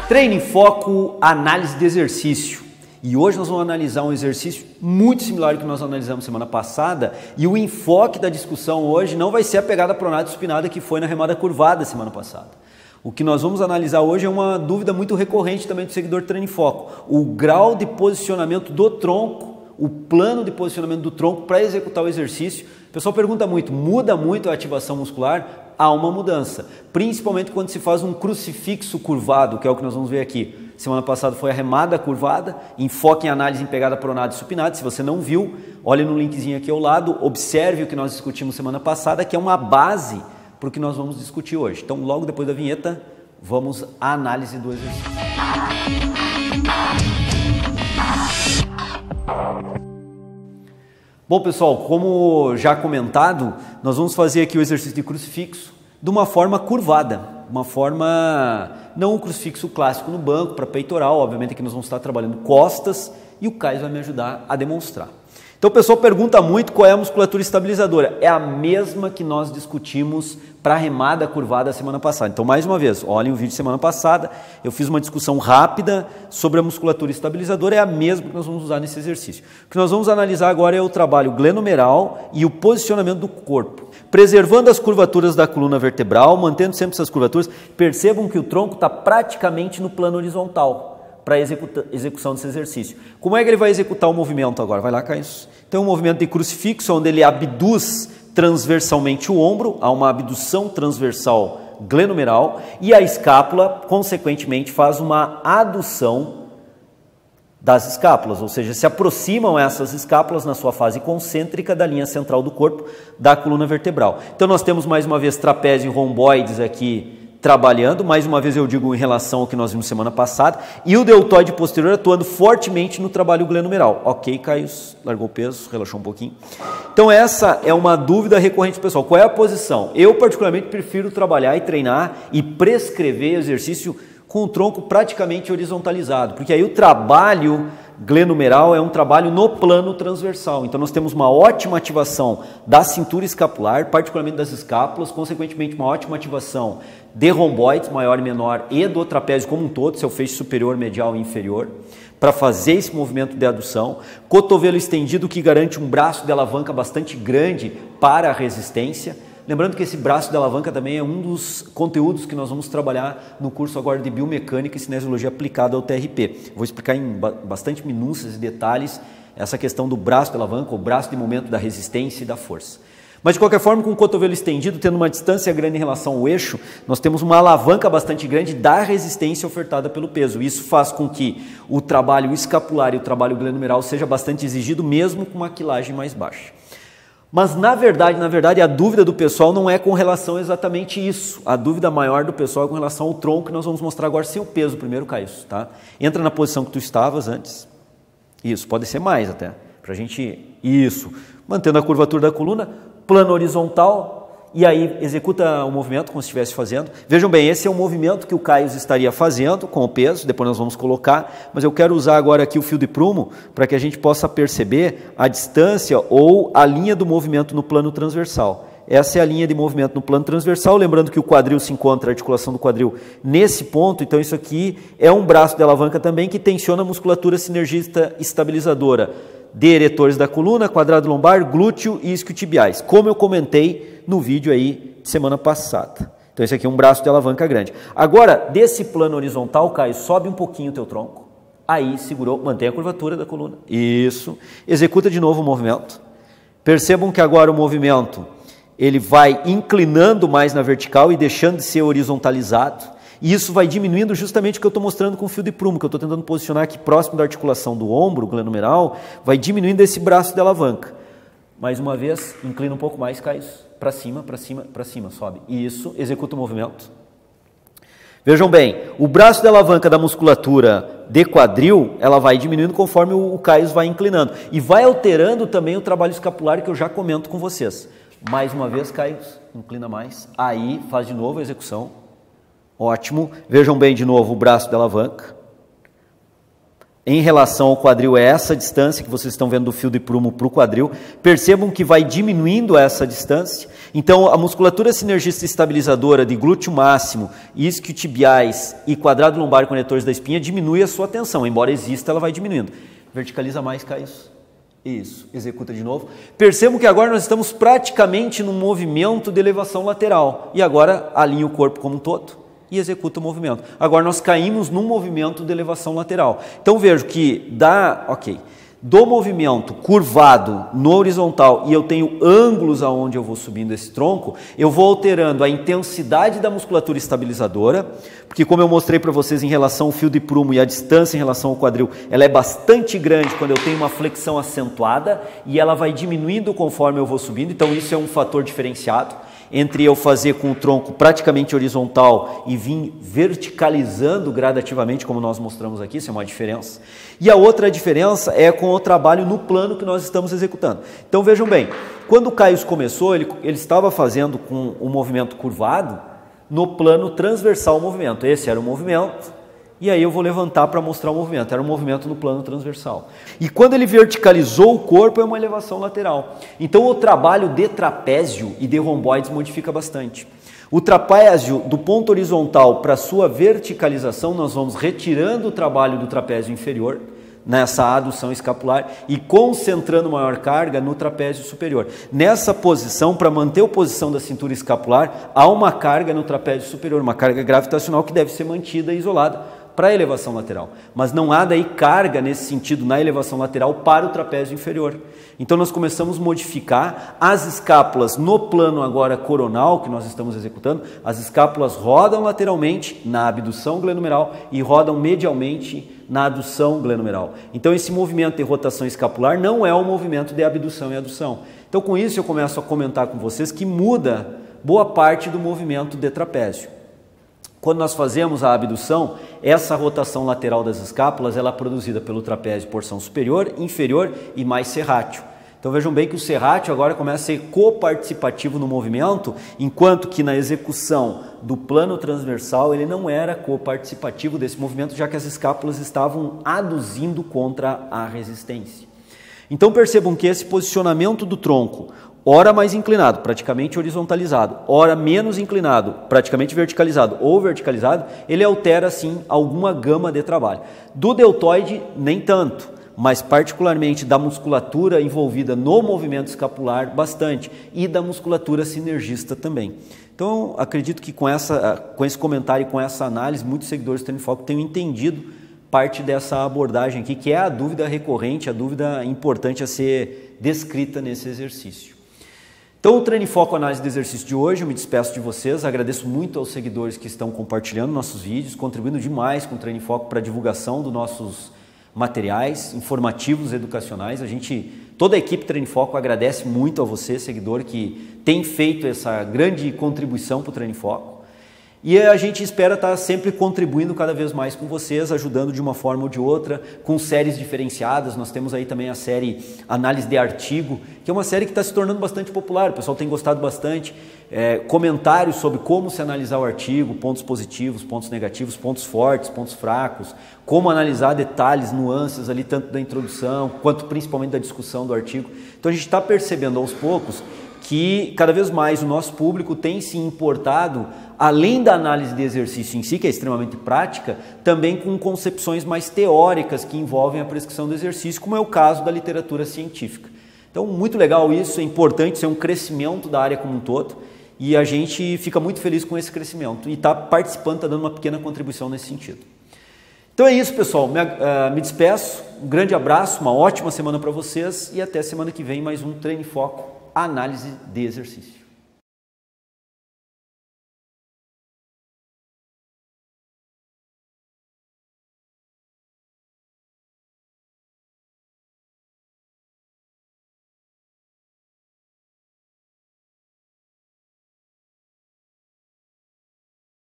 Treino em foco, análise de exercício. E hoje nós vamos analisar um exercício muito similar ao que nós analisamos semana passada. E o enfoque da discussão hoje não vai ser a pegada pronada e supinada que foi na remada curvada semana passada. O que nós vamos analisar hoje é uma dúvida muito recorrente também do seguidor Treino em Foco. O grau de posicionamento do tronco, o plano de posicionamento do tronco para executar o exercício. O pessoal pergunta muito, muda muito a ativação muscular? Há uma mudança, principalmente quando se faz um crucifixo curvado, que é o que nós vamos ver aqui. Semana passada foi a remada curvada, enfoque em análise em pegada pronada e supinada. Se você não viu, olhe no linkzinho aqui ao lado, observe o que nós discutimos semana passada, que é uma base para o que nós vamos discutir hoje. Então, logo depois da vinheta, vamos à análise do exercício. Bom, pessoal, como já comentado, nós vamos fazer aqui o exercício de crucifixo de uma forma curvada, uma forma, não um crucifixo clássico no banco, para peitoral, obviamente que nós vamos estar trabalhando costas e o Caio vai me ajudar a demonstrar. Então o pessoal pergunta muito qual é a musculatura estabilizadora. É a mesma que nós discutimos para a remada curvada semana passada. Então, mais uma vez, olhem o vídeo de semana passada, eu fiz uma discussão rápida sobre a musculatura estabilizadora, é a mesma que nós vamos usar nesse exercício. O que nós vamos analisar agora é o trabalho glenomeral e o posicionamento do corpo. Preservando as curvaturas da coluna vertebral, mantendo sempre essas curvaturas, percebam que o tronco está praticamente no plano horizontal para a execução desse exercício. Como é que ele vai executar o movimento agora? Vai lá, Caio. Então, um movimento de crucifixo, onde ele abduz transversalmente o ombro, há uma abdução transversal glenomeral, e a escápula, consequentemente, faz uma adução das escápulas, ou seja, se aproximam essas escápulas na sua fase concêntrica da linha central do corpo, da coluna vertebral. Então, nós temos mais uma vez trapézio e romboides aqui trabalhando, mais uma vez eu digo em relação ao que nós vimos semana passada, e o deltoide posterior atuando fortemente no trabalho glenomeral. Ok, Caio, largou o peso, relaxou um pouquinho. Então essa é uma dúvida recorrente, pessoal. Qual é a posição? Eu particularmente prefiro trabalhar e treinar e prescrever exercício com o tronco praticamente horizontalizado, porque aí o trabalho glenomeral é um trabalho no plano transversal. Então nós temos uma ótima ativação da cintura escapular, particularmente das escápulas, consequentemente uma ótima ativação de romboides, maior e menor, e do trapézio como um todo, seu feixe superior, medial e inferior, para fazer esse movimento de adução. Cotovelo estendido, que garante um braço de alavanca bastante grande para a resistência. Lembrando que esse braço de alavanca também é um dos conteúdos que nós vamos trabalhar no curso agora de Biomecânica e Cinesiologia aplicada ao TRP. Vou explicar em bastante minúcias e detalhes essa questão do braço de alavanca, o braço de momento da resistência e da força. Mas de qualquer forma, com o cotovelo estendido, tendo uma distância grande em relação ao eixo, nós temos uma alavanca bastante grande da resistência ofertada pelo peso. Isso faz com que o trabalho escapular e o trabalho glenomeral seja bastante exigido, mesmo com uma quilagem mais baixa. Mas na verdade, a dúvida do pessoal não é com relação a exatamente isso. A dúvida maior do pessoal é com relação ao tronco, que nós vamos mostrar agora sem o peso primeiro, Caio, tá? Entra na posição que tu estavas antes. Isso, pode ser mais até. Pra gente, isso. Mantendo a curvatura da coluna, plano horizontal, e aí executa o movimento como se estivesse fazendo. Vejam bem, esse é o movimento que o Caio estaria fazendo com o peso, depois nós vamos colocar, mas eu quero usar agora aqui o fio de prumo para que a gente possa perceber a distância ou a linha do movimento no plano transversal. Essa é a linha de movimento no plano transversal, lembrando que o quadril se encontra, a articulação do quadril nesse ponto, então isso aqui é um braço de alavanca também que tensiona a musculatura sinergista estabilizadora de eretores da coluna, quadrado lombar, glúteo e isquiotibiais, como eu comentei no vídeo aí semana passada. Então esse aqui é um braço de alavanca grande. Agora, desse plano horizontal, Caio, sobe um pouquinho o teu tronco, aí segurou, mantém a curvatura da coluna, isso, executa de novo o movimento. Percebam que agora o movimento, ele vai inclinando mais na vertical e deixando de ser horizontalizado. E isso vai diminuindo justamente o que eu estou mostrando com o fio de prumo, que eu estou tentando posicionar aqui próximo da articulação do ombro, glenomeral, vai diminuindo esse braço de alavanca. Mais uma vez, inclina um pouco mais, Caio, para cima, para cima, para cima, sobe. Isso, executa o movimento. Vejam bem, o braço de alavanca da musculatura de quadril, ela vai diminuindo conforme o Caio vai inclinando. E vai alterando também o trabalho escapular que eu já comento com vocês. Mais uma vez, Caio, inclina mais. Aí, faz de novo a execução. Ótimo. Vejam bem de novo o braço da alavanca. em relação ao quadril é essa distância que vocês estão vendo do fio de prumo para o quadril. Percebam que vai diminuindo essa distância. Então, a musculatura sinergista estabilizadora de glúteo máximo, isquiotibiais e quadrado lombar conectores da espinha diminui a sua tensão. Embora exista, ela vai diminuindo. Verticaliza mais, Caio. Isso, executa de novo. Percebam que agora nós estamos praticamente num movimento de elevação lateral. E agora alinha o corpo como um todo e executa o movimento. Agora nós caímos num movimento de elevação lateral. Então vejo que do movimento curvado no horizontal e eu tenho ângulos aonde eu vou subindo esse tronco, eu vou alterando a intensidade da musculatura estabilizadora, porque como eu mostrei para vocês em relação ao fio de prumo e a distância em relação ao quadril, ela é bastante grande quando eu tenho uma flexão acentuada e ela vai diminuindo conforme eu vou subindo, então isso é um fator diferenciado entre eu fazer com o tronco praticamente horizontal e vir verticalizando gradativamente, como nós mostramos aqui, isso é uma diferença. E a outra diferença é com o trabalho no plano que nós estamos executando. Então vejam bem, quando o Caio começou, ele estava fazendo com o movimento curvado no plano transversal ao movimento. Esse era o movimento. E aí eu vou levantar para mostrar o movimento. Era um movimento no plano transversal. E quando ele verticalizou o corpo, é uma elevação lateral. Então o trabalho de trapézio e de romboides modifica bastante. O trapézio, do ponto horizontal para sua verticalização, nós vamos retirando o trabalho do trapézio inferior, nessa adução escapular, e concentrando maior carga no trapézio superior. Nessa posição, para manter a posição da cintura escapular, há uma carga no trapézio superior, uma carga gravitacional que deve ser mantida e isolada para a elevação lateral, mas não há daí carga nesse sentido na elevação lateral para o trapézio inferior. Então nós começamos a modificar as escápulas no plano agora coronal que nós estamos executando, as escápulas rodam lateralmente na abdução glenomeral e rodam medialmente na adução glenomeral. Então esse movimento de rotação escapular não é um movimento de abdução e adução. Então com isso eu começo a comentar com vocês que muda boa parte do movimento de trapézio. Quando nós fazemos a abdução, essa rotação lateral das escápulas ela é produzida pelo trapézio porção superior, inferior e mais serrátil. Então vejam bem que o serrátil agora começa a ser coparticipativo no movimento, enquanto que na execução do plano transversal ele não era coparticipativo desse movimento, já que as escápulas estavam aduzindo contra a resistência. Então percebam que esse posicionamento do tronco, ora mais inclinado, praticamente horizontalizado, ora menos inclinado, praticamente verticalizado ou verticalizado, ele altera sim alguma gama de trabalho. Do deltoide, nem tanto, mas particularmente da musculatura envolvida no movimento escapular, bastante, e da musculatura sinergista também. Então, acredito que com esse comentário e com essa análise, muitos seguidores do Treino em Foco tenham entendido parte dessa abordagem aqui, que é a dúvida recorrente, a dúvida importante a ser descrita nesse exercício. Então, o Treino em Foco Análise do Exercício de hoje, eu me despeço de vocês, agradeço muito aos seguidores que estão compartilhando nossos vídeos, contribuindo demais com o Treino em Foco para a divulgação dos nossos materiais informativos, educacionais. Toda a equipe Treino em Foco agradece muito a você, seguidor, que tem feito essa grande contribuição para o Treino em Foco. E a gente espera estar sempre contribuindo cada vez mais com vocês, ajudando de uma forma ou de outra, com séries diferenciadas. Nós temos aí também a série Análise de Artigo, que é uma série que está se tornando bastante popular, o pessoal tem gostado bastante. Comentários sobre como se analisar o artigo, pontos positivos, pontos negativos, pontos fortes, pontos fracos, como analisar detalhes, nuances ali, tanto da introdução, quanto principalmente da discussão do artigo. Então a gente está percebendo aos poucos que cada vez mais o nosso público tem se importado, além da análise de exercício em si, que é extremamente prática, também com concepções mais teóricas que envolvem a prescrição do exercício, como é o caso da literatura científica. Então, muito legal isso, é importante, isso é um crescimento da área como um todo, e a gente fica muito feliz com esse crescimento, e está participando, está dando uma pequena contribuição nesse sentido. Então é isso, pessoal, me despeço, um grande abraço, uma ótima semana para vocês, e até semana que vem mais um Treino em Foco, Análise de Exercício.